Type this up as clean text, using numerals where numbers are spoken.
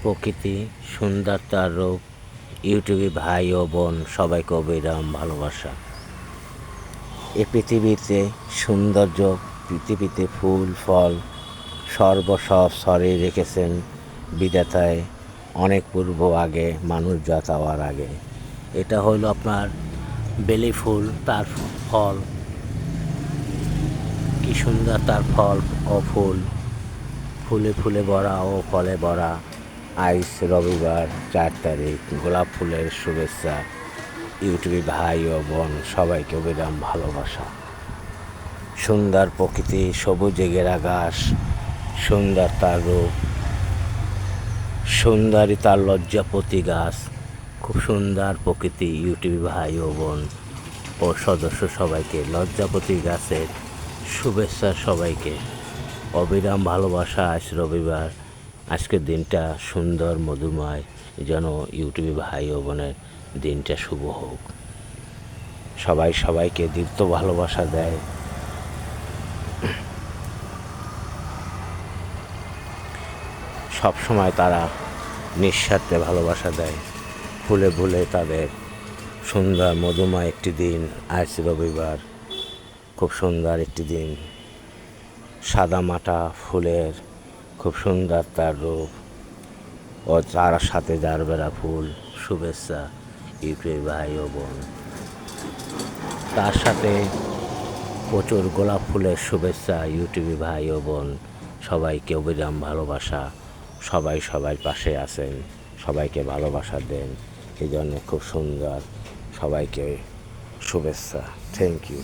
প্রকৃতি সুন্দর তার রূপ ইউটিউবে ভাই ও বোন সবাইকে অবিরাম ভালোবাসা। এ পৃথিবীতে সৌন্দর্য, পৃথিবীতে ফুল ফল সর্বসব স্তরে রেখেছেন বিধাতায় অনেক পূর্ব আগে, মানুষ জাত হওয়ার আগে। এটা হলো আপনার বেলি ফুল, তার ফল কি সুন্দর, তার ফল ও ফুল, ফুলে ফুলে ভরা ও ফলে ভরা। আজ রবিবার 4 তারিখ, গোলাপ ফুলের শুভেচ্ছা ইউটিউবে ভাই ও বোন সবাইকে অবিরাম ভালোবাসা। সুন্দর প্রকৃতি, সবুজে ঘেরা ঘাস, সুন্দর তার রূপ, সুন্দরী তার লজ্জাপতি গাছ। খুব সুন্দর প্রকৃতি ইউটিউবে ভাই ও বোন ও সদস্য সবাইকে লজ্জাপতি গাছের শুভেচ্ছা, সবাইকে অবিরাম ভালোবাসা। আজ রবিবার, আজকের দিনটা সুন্দর মধুময়, যেন ইউটিউবে ভাই ও বোনের দিনটা শুভ হোক। সবাই সবাইকে দীপ্ত ভালোবাসা দেয়। সব সময় তারা নিঃস্বার্থে ভালোবাসা দেয়। ফুলে ফুলে তাদের সুন্দর মধুময় একটি দিন। আজ রবিবার, খুব সুন্দর একটি দিন। সাদা মাটা ফুলের খুব সুন্দর তার রূপ ও তার সাথে জারবেরা ফুল, শুভেচ্ছা ইউটিউব ভাই ও বোন। তার সাথে প্রচুর গোলাপ ফুলের শুভেচ্ছা ইউটিউবে ভাই ও বোন সবাইকে অবিরাম ভালোবাসা। সবাই সবার পাশে আছেন, সবাইকে ভালোবাসা দেন, এই জন্যে খুব সুন্দর। সবাইকে শুভেচ্ছা। Thank you.